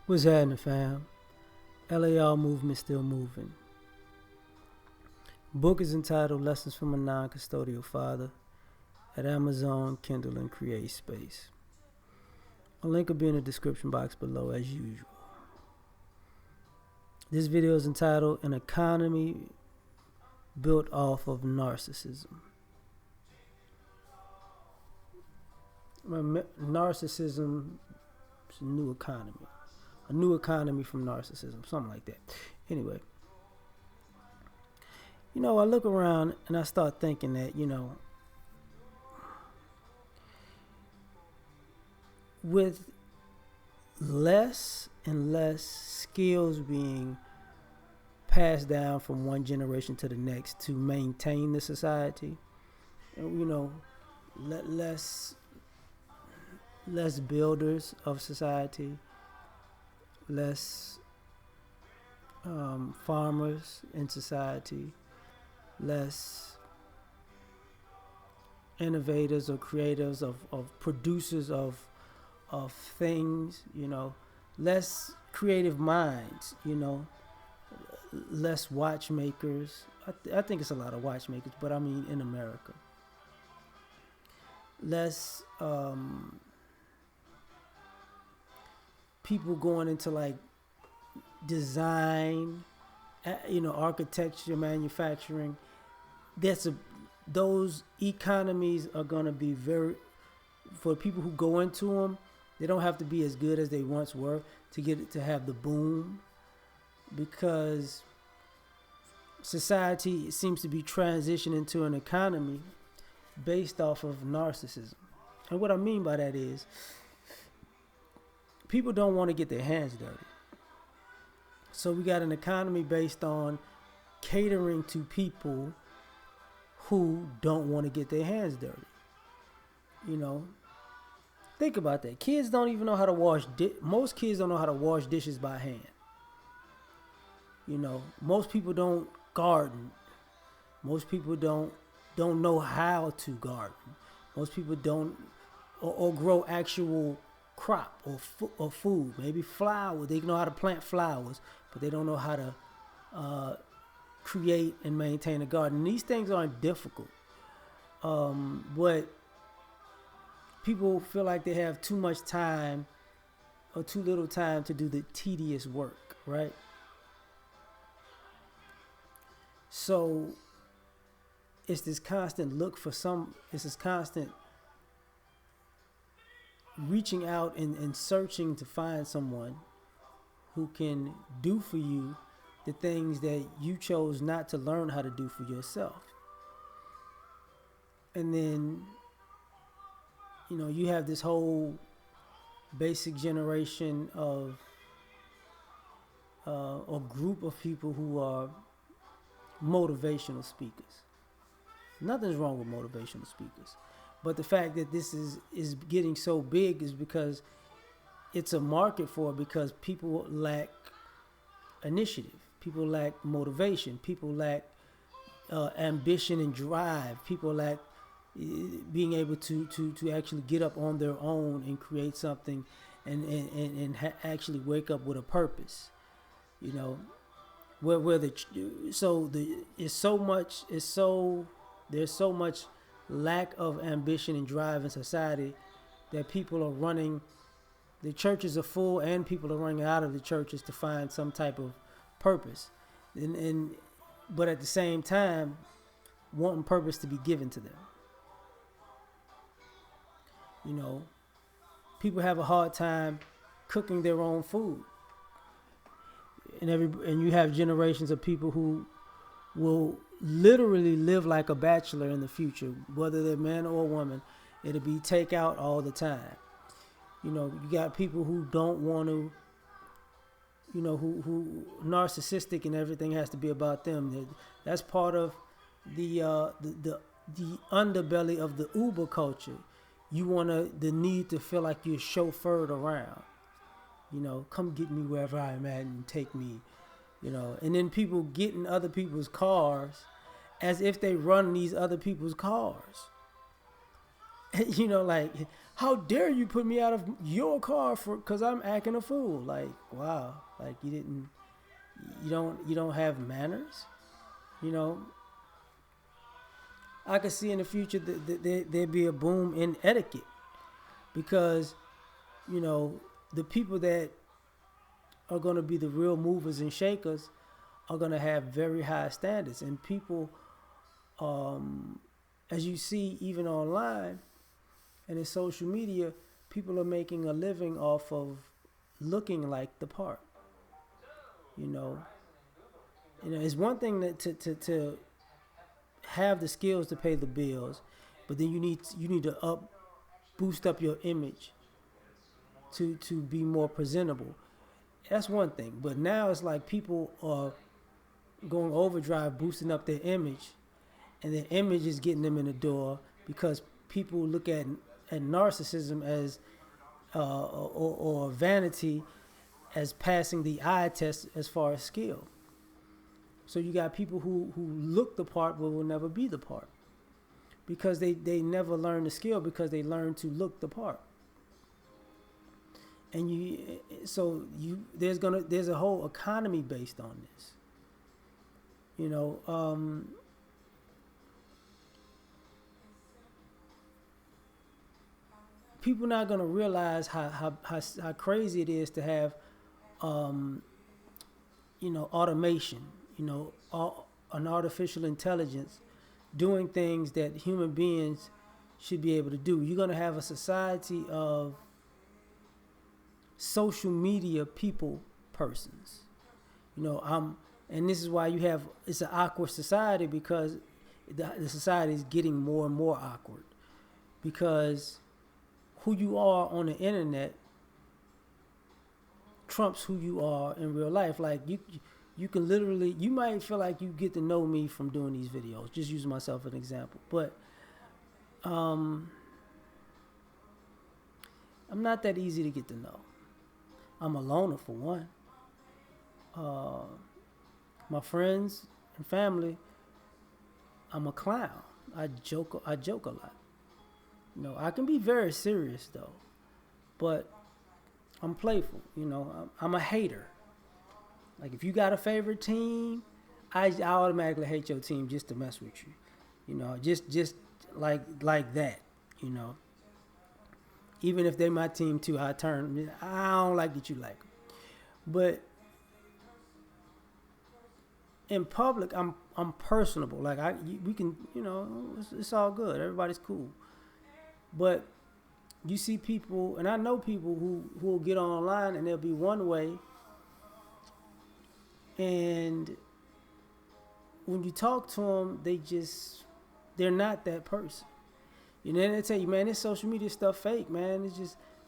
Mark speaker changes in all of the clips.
Speaker 1: What's happening, fam? L.A.R movement still moving. Book is entitled Lessons from a Non-Custodial Father at Amazon, Kindle, and Create Space. A link will be in the description box below as usual. This video is entitled An Economy Built Off of Narcissism. Narcissism is a new economy. A new economy from narcissism, something like that. Anyway, I look around and I start thinking that, with less and less skills being passed down from one generation to the next to maintain the society, and, less builders of society, less farmers in society, less innovators or creators of producers of things, less creative minds, less watchmakers. I think it's a lot of watchmakers, but I mean in America. Less people going into like design, architecture, manufacturing. Those economies are going to be for people who go into them. They don't have to be as good as they once were to get it to have the boom, because society seems to be transitioning to an economy based off of narcissism. And what I mean by that is, people don't want to get their hands dirty. So we got an economy based on catering to people who don't want to get their hands dirty. Think about that. Kids don't even know how to wash. Most kids don't know how to wash dishes by hand. Most people don't garden. Most people don't know how to garden. Most people don't or grow actual crop or food. Maybe flowers. They know how to plant flowers, but they don't know how to create and maintain a garden. And these things aren't difficult, but people feel like they have too much time or too little time to do the tedious work, right? So it's this constant it's this constant reaching out and searching to find someone who can do for you the things that you chose not to learn how to do for yourself. And then, you have this whole basic generation of a group of people who are motivational speakers. Nothing's wrong with motivational speakers. But the fact that this is getting so big is because it's a market for it, because people lack initiative. People lack motivation. People lack ambition and drive. People lack being able to actually get up on their own and create something and actually wake up with a purpose. There's so much lack of ambition and drive in society that people are running. The churches are full, and people are running out of the churches to find some type of purpose, but at the same time wanting purpose to be given to them. People have a hard time cooking their own food, and you have generations of people who will literally live like a bachelor in the future, whether they're man or woman. It'll be takeout all the time. You got people who don't want to, who narcissistic, and everything has to be about them. That's part of the underbelly of the Uber culture. You want the need to feel like you're chauffeured around. Come get me wherever I'm at and take me. And then people get in other people's cars as if they run these other people's cars. Like how dare you put me out of your car for because I'm acting a fool? Like, wow, like you don't have manners. You know, I could see in the future that there'd be a boom in etiquette because you know the people that are going to be the real movers and shakers are going to have very high standards, and people, as you see even online and in social media, people are making a living off of looking like the part. You know, it's one thing to have the skills to pay the bills, but then you need to boost up your image to be more presentable. That's one thing. But now it's like people are going overdrive, boosting up their image, and their image is getting them in the door because people look at narcissism as or vanity as passing the eye test as far as skill. So you got people who look the part but will never be the part because they never learn the skill because they learn to look the part. And there's a whole economy based on this. You know, people not gonna realize how crazy it is to have, automation. An artificial intelligence doing things that human beings should be able to do. You're gonna have a society of social media persons. And this is why it's an awkward society because the society is getting more and more awkward because who you are on the internet trumps who you are in real life. Like you can literally, you might feel like you get to know me from doing these videos, just using myself as an example, but I'm not that easy to get to know. I'm a loner for one. My friends and family, I'm a clown. I joke a lot. I can be very serious though, but I'm playful. I'm a hater. Like if you got a favorite team, I automatically hate your team just to mess with you. Just like that. Even if they're my team too, I don't like that you like them. But in public, I'm personable. Like we can, it's all good. Everybody's cool. But you see people, and I know people who will get online and they'll be one way, and when you talk to them, they're not that person. They tell you, man, this social media stuff fake, man.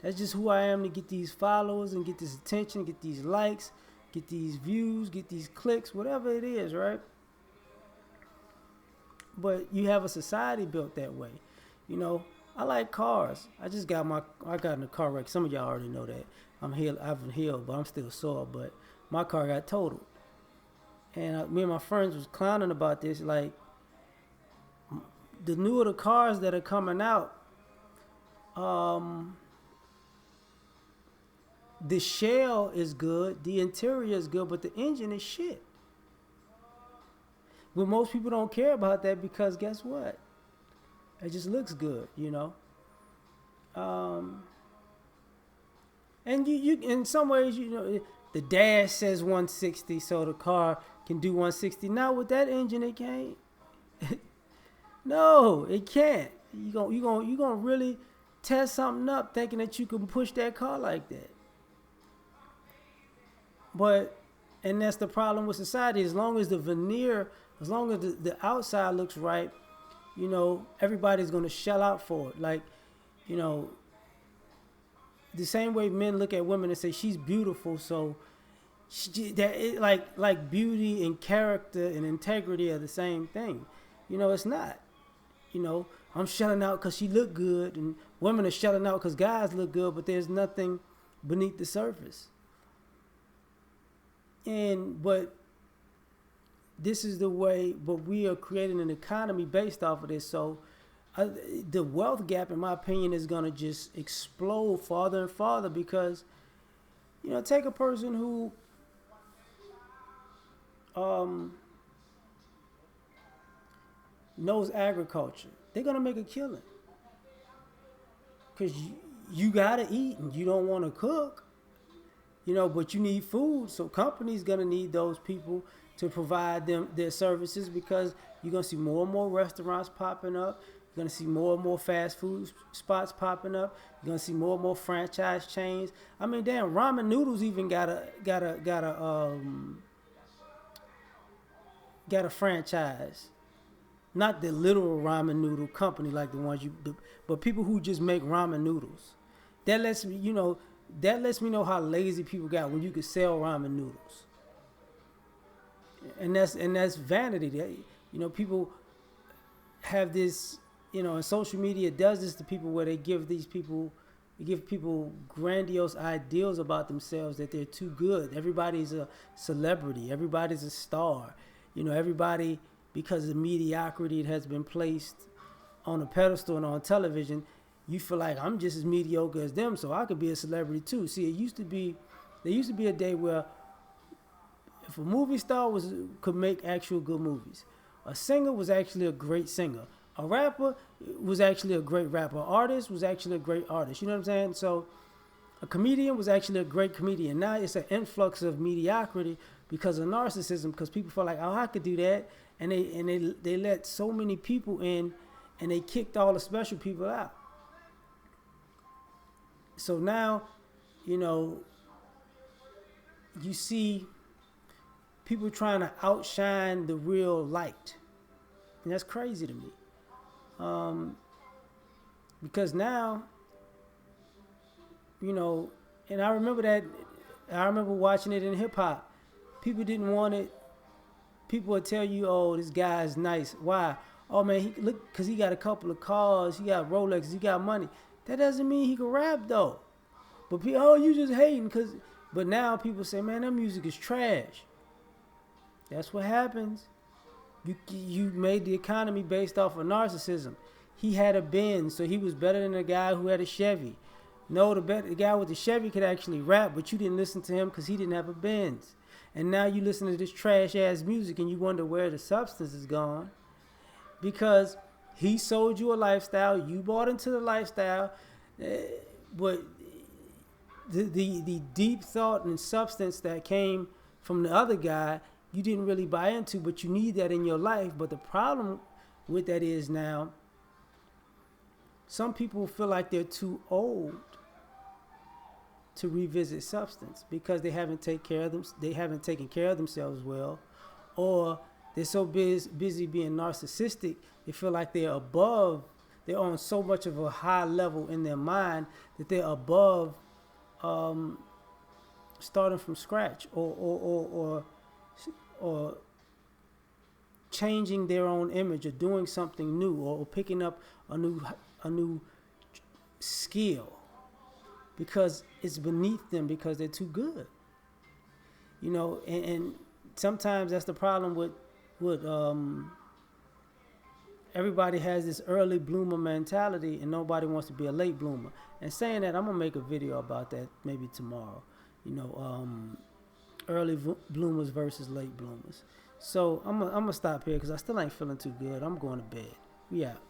Speaker 1: That's just who I am to get these followers and get this attention, get these likes, get these views, get these clicks, whatever it is, right? But you have a society built that way. I like cars. I got in a car wreck. Some of y'all already know that. I've been healed, but I'm still sore. But my car got totaled. And me and my friends was clowning about this. Like, the newer the cars that are coming out, the shell is good, the interior is good, but the engine is shit. But most people don't care about that because guess what? It just looks good, And you in some ways, the dash says 160, so the car can do 160. Now with that engine, it can't. No, it can't. You gonna really test something up thinking that you can push that car like that. And that's the problem with society. As long as the veneer, as long as the outside looks right, everybody's gonna shell out for it. Like, the same way men look at women and say she's beautiful, so like beauty and character and integrity are the same thing. It's not. I'm shelling out because she look good, and women are shelling out because guys look good, but there's nothing beneath the surface. But this is the way, but we are creating an economy based off of this. So I, the wealth gap, in my opinion, is gonna just explode farther and farther because, take a person who um, knows agriculture. They're gonna make a killing because you gotta eat and you don't want to cook, but you need food. So companies gonna need those people to provide them their services because you're gonna see more and more restaurants popping up. You're gonna see more and more fast food spots popping up. You're gonna see more and more franchise chains. I mean, damn, ramen noodles even got a franchise. Not the literal ramen noodle company like the ones but people who just make ramen noodles. That lets me, that lets me know how lazy people got when you could sell ramen noodles. And that's vanity. People have this, and social media does this to people where they give people grandiose ideals about themselves that they're too good. Everybody's a celebrity. Everybody's a star. Everybody, because of mediocrity that has been placed on a pedestal and on television, you feel like I'm just as mediocre as them, so I could be a celebrity too. See, there used to be a day where if a movie star could make actual good movies, a singer was actually a great singer, a rapper was actually a great rapper, an artist was actually a great artist. You know what I'm saying? So a comedian was actually a great comedian. Now it's an influx of mediocrity because of narcissism, because people feel like, oh, I could do that, and they let so many people in, and they kicked all the special people out. So now, you see people trying to outshine the real light, and that's crazy to me. Because now, and I remember watching it in hip hop. People didn't want it. People would tell you, oh, this guy's nice. Why? Oh, man, look, because he got a couple of cars. He got Rolexes. He got money. That doesn't mean he can rap, though. But people, oh, you just hating. But now people say, man, that music is trash. That's what happens. You made the economy based off of narcissism. He had a Benz, so he was better than the guy who had a Chevy. No, the guy with the Chevy could actually rap, but you didn't listen to him because he didn't have a Benz. And now you listen to this trash-ass music and you wonder where the substance is gone. Because he sold you a lifestyle, you bought into the lifestyle, but the deep thought and substance that came from the other guy, you didn't really buy into, but you need that in your life. But the problem with that is now, some people feel like they're too old to revisit substance because they haven't taken care of themselves well, or they're so busy being narcissistic, they feel like they're on so much of a high level in their mind that they're above starting from scratch or changing their own image or doing something new or picking up a new skill because it's beneath them because they're too good. And sometimes that's the problem with everybody has this early bloomer mentality and nobody wants to be a late bloomer. And saying that, I'm gonna make a video about that maybe tomorrow. Early bloomers versus late bloomers. So I'm gonna stop here because I still ain't feeling too good. I'm going to bed. We out.